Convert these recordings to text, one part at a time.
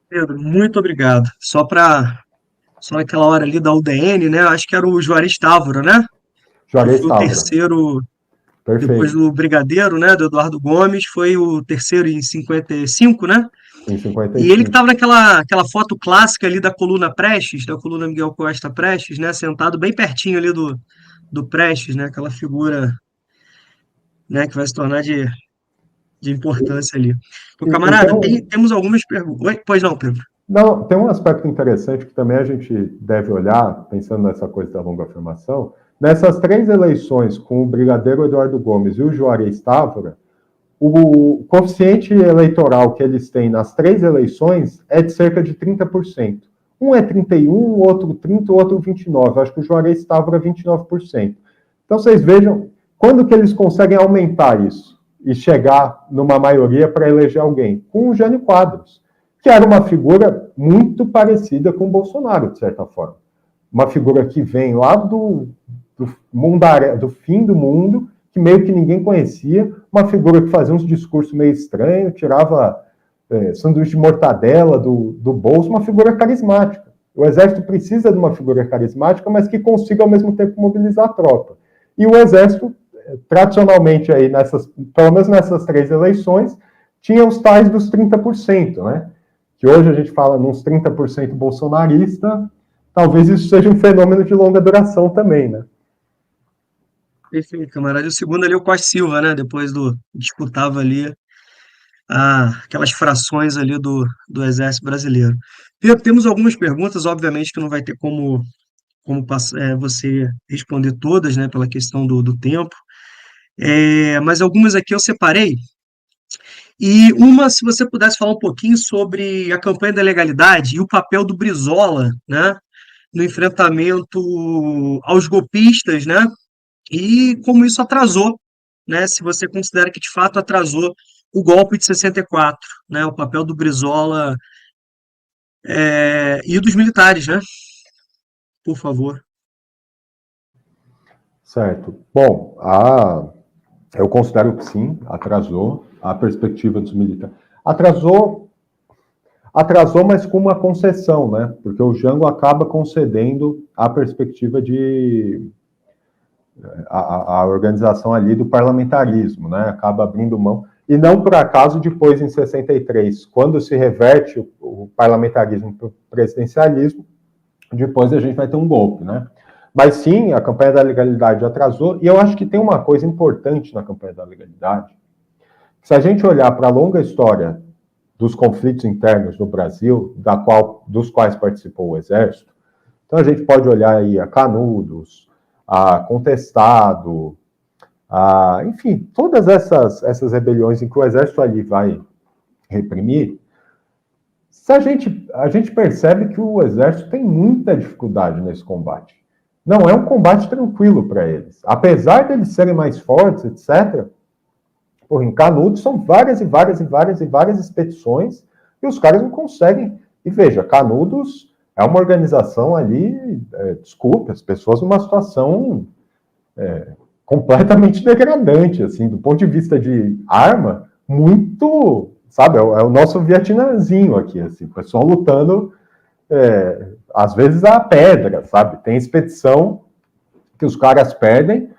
Pedro, muito obrigado. Só naquela hora ali da UDN, né? Acho que era o Juarez Távora, né? Que Juarez foi o Távora. terceiro, depois Perfeito. do Brigadeiro, né? Do Eduardo Gomes, foi o terceiro em 55, né? Em E ele que 55. estava naquela foto clássica ali da coluna Prestes, da coluna Miguel Costa Prestes, né? Sentado bem pertinho ali do Prestes, né? Aquela figura, né? Que vai se tornar de importância ali. Então, camarada, Então, temos algumas perguntas. Oi? Pois não, Pedro. não, tem um aspecto interessante que também a gente deve olhar, pensando nessa coisa da longa afirmação. Nessas três eleições, com o Brigadeiro Eduardo Gomes e o Juarez Távora, o coeficiente eleitoral que eles têm nas três eleições é de cerca de 30%. Um é 31%, o outro 30%, o outro 29%. Acho que o Juarez Távora é 29%. Então, vocês vejam, quando que eles conseguem aumentar isso e chegar numa maioria para eleger alguém? Com o Jânio Quadros, que era uma figura muito parecida com o Bolsonaro, de certa forma. Uma figura que vem lá do fim do mundo, que meio que ninguém conhecia, uma figura que fazia uns discursos meio estranhos, tirava sanduíche de mortadela do bolso, uma figura carismática. O exército precisa de uma figura carismática, mas que consiga ao mesmo tempo mobilizar a tropa. E o exército, tradicionalmente, aí pelo menos nessas três eleições, tinha os tais dos 30%, né? Que hoje a gente fala nos 30% bolsonarista, talvez isso seja um fenômeno de longa duração também, né? Perfeito, camarada. E o segundo ali, é o Costa Silva, né? Depois disputava ali aquelas frações ali do Exército Brasileiro. Pedro, temos algumas perguntas, obviamente que não vai ter como você responder todas, né? Pela questão do tempo. Mas algumas aqui eu separei. E uma, se você pudesse falar um pouquinho sobre a campanha da legalidade e o papel do Brizola, né? No enfrentamento aos golpistas, né? E como isso atrasou, né? Se você considera que de fato atrasou o golpe de 64, né? O papel do Brizola e dos militares, né? Por favor. Certo. Bom, eu considero que sim, atrasou a perspectiva dos militares. Atrasou, mas com uma concessão, né? Porque o Jango acaba concedendo a perspectiva de a organização ali do parlamentarismo, né? Acaba abrindo mão. E não por acaso, depois, em 63, quando se reverte o parlamentarismo para o presidencialismo, depois a gente vai ter um golpe, né? Mas sim, a campanha da legalidade atrasou, e eu acho que tem uma coisa importante na campanha da legalidade. Se a gente olhar para a longa história dos conflitos internos no Brasil, dos quais participou o Exército, então a gente pode olhar aí a Canudos, a Contestado, enfim, todas essas rebeliões em que o Exército ali vai reprimir, a gente percebe que o Exército tem muita dificuldade nesse combate. Não é um combate tranquilo para eles. Apesar deles serem mais fortes, etc., em Canudos são várias e várias e várias e várias expedições e os caras não conseguem. E veja, Canudos é uma organização ali, desculpe, as pessoas numa situação completamente degradante, assim, do ponto de vista de arma, muito, sabe, é o nosso Vietnãzinho aqui, assim, o pessoal lutando, às vezes a pedra, sabe, tem expedição que os caras perdem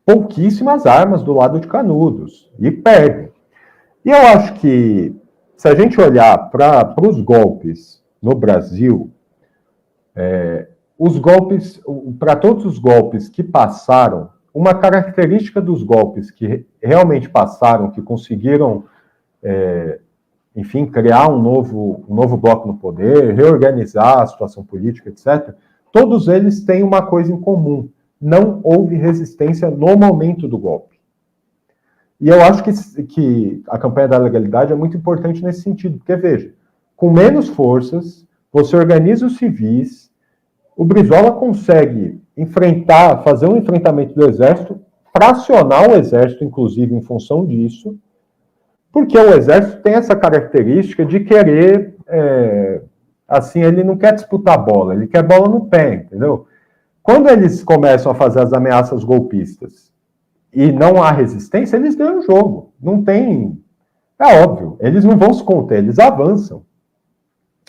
pouquíssimas armas do lado de Canudos, e perdem. E eu acho que, se a gente olhar para os golpes no Brasil, os golpes, para todos os golpes que passaram, uma característica dos golpes que realmente passaram, que conseguiram, enfim, criar um novo bloco no poder, reorganizar a situação política, etc., todos eles têm uma coisa em comum: não houve resistência no momento do golpe. E eu acho que a campanha da legalidade é muito importante nesse sentido, porque, veja, com menos forças, você organiza os civis, o Brizola consegue fazer um enfrentamento do exército, fracionar o exército, inclusive, em função disso, porque o exército tem essa característica de querer, assim, ele não quer disputar a bola, ele quer bola no pé, entendeu? Quando eles começam a fazer as ameaças golpistas e não há resistência, eles ganham o jogo. Não tem. É óbvio, eles não vão se conter, eles avançam.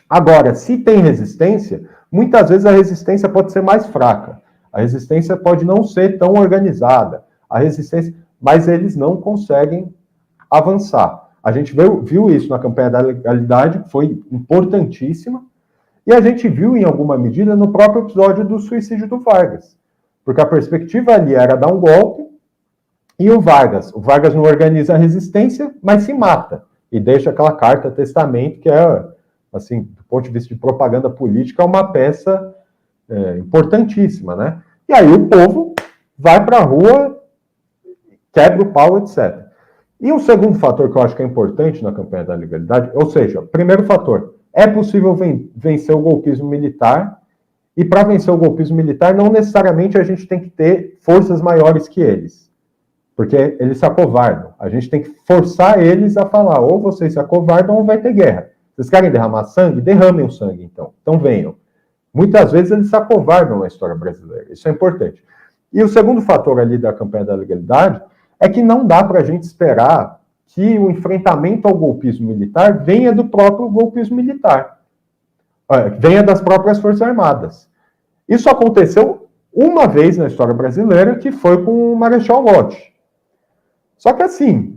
Agora, se tem resistência, muitas vezes a resistência pode ser mais fraca. A resistência pode não ser tão organizada. A resistência, mas eles não conseguem avançar. A gente viu isso na campanha da legalidade, que foi importantíssima, e a gente viu, em alguma medida, no próprio episódio do suicídio do Vargas. Porque a perspectiva ali era dar um golpe, e o Vargas não organiza a resistência, mas se mata. E deixa aquela carta testamento, que é, assim, do ponto de vista de propaganda política, é uma peça importantíssima, né? E aí o povo vai para a rua, quebra o pau, etc. E um segundo fator que eu acho que é importante na campanha da legalidade, ou seja, primeiro fator, é possível vencer o golpismo militar, e para vencer o golpismo militar, não necessariamente a gente tem que ter forças maiores que eles, porque eles se acovardam. A gente tem que forçar eles a falar, ou vocês se acovardam ou vai ter guerra. Vocês querem derramar sangue? Derramem o sangue, então. Então venham. Muitas vezes eles se acovardam na história brasileira. Isso é importante. E o segundo fator ali da campanha da legalidade é que não dá para a gente esperar que o enfrentamento ao golpismo militar venha do próprio golpismo militar. Venha das próprias Forças Armadas. Isso aconteceu uma vez na história brasileira, que foi com o Marechal Lott. Só que assim,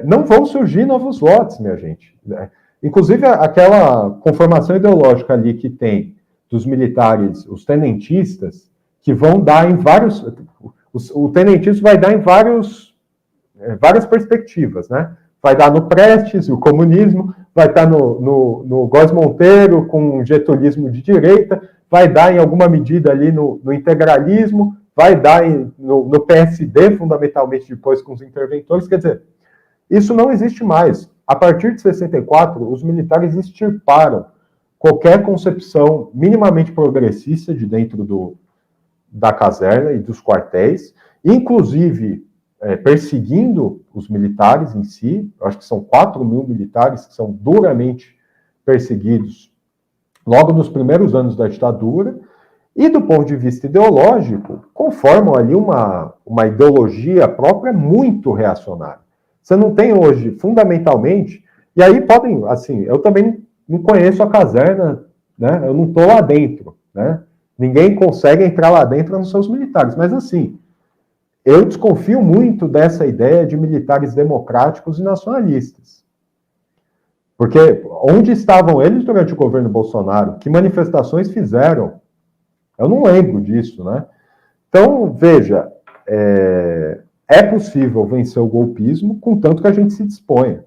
não vão surgir novos lotes, minha gente. Inclusive, aquela conformação ideológica ali que tem dos militares, os tenentistas, que vão dar em vários... O tenentismo vai dar em várias perspectivas, né? Vai dar no Prestes, o comunismo, vai estar no Góes Monteiro, com o getulismo de direita, vai dar em alguma medida ali no integralismo, vai dar no PSD, fundamentalmente depois com os interventores. Quer dizer, isso não existe mais. A partir de 64, os militares extirparam qualquer concepção minimamente progressista de dentro da caserna e dos quartéis, inclusive perseguindo os militares em si. Acho que são 4 mil militares que são duramente perseguidos logo nos primeiros anos da ditadura, e do ponto de vista ideológico, conformam ali uma ideologia própria muito reacionária. Você não tem hoje, fundamentalmente, e aí podem, assim, eu também não conheço a caserna, né? Eu não estou lá dentro, né? Ninguém consegue entrar lá dentro nos seus militares, mas assim, eu desconfio muito dessa ideia de militares democráticos e nacionalistas. Porque onde estavam eles durante o governo Bolsonaro? Que manifestações fizeram? Eu não lembro disso, né? Então, veja, é possível vencer o golpismo, contanto que a gente se disponha.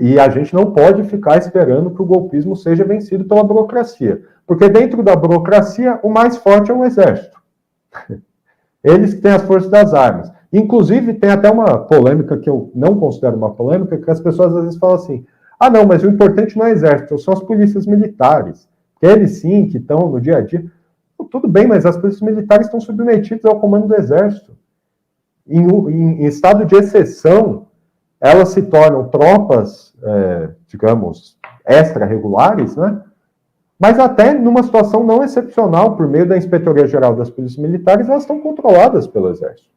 E a gente não pode ficar esperando que o golpismo seja vencido pela burocracia. Porque dentro da burocracia, o mais forte é o exército. Eles que têm as forças das armas. Inclusive, tem até uma polêmica que eu não considero uma polêmica, que as pessoas às vezes falam assim, não, mas o importante não é o exército, são as polícias militares. Que eles sim, que estão no dia a dia. Tudo bem, mas as polícias militares estão submetidas ao comando do exército. Em estado de exceção, elas se tornam tropas, digamos, extra-regulares, né? Mas até numa situação não excepcional, por meio da Inspetoria Geral das Polícias Militares, elas estão controladas pelo Exército.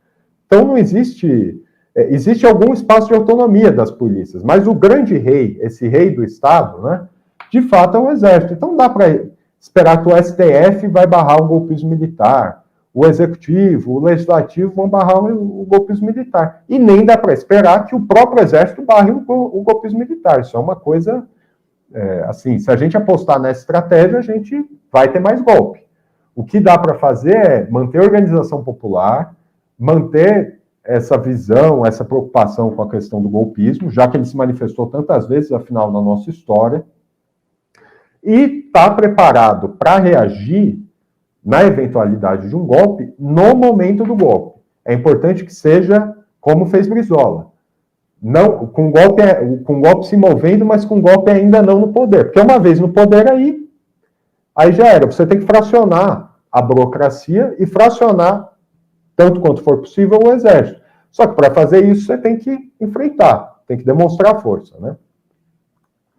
Então não existe... existe algum espaço de autonomia das polícias, mas o grande rei, esse rei do Estado, né, de fato é o Exército. Então não dá para esperar que o STF vai barrar o golpismo militar, o Executivo, o Legislativo vão barrar o golpismo militar. E nem dá para esperar que o próprio Exército barre o golpismo militar. Isso é uma coisa... assim, se a gente apostar nessa estratégia, a gente vai ter mais golpe. O que dá para fazer é manter a organização popular, manter essa visão, essa preocupação com a questão do golpismo, já que ele se manifestou tantas vezes, afinal, na nossa história, e estar preparado para reagir na eventualidade de um golpe, no momento do golpe. É importante que seja como fez Brizola. Não, com golpe se movendo, mas com golpe ainda não no poder. Porque uma vez no poder, aí já era. Você tem que fracionar a burocracia e fracionar, tanto quanto for possível, o exército. Só que para fazer isso, você tem que enfrentar, tem que demonstrar força, né?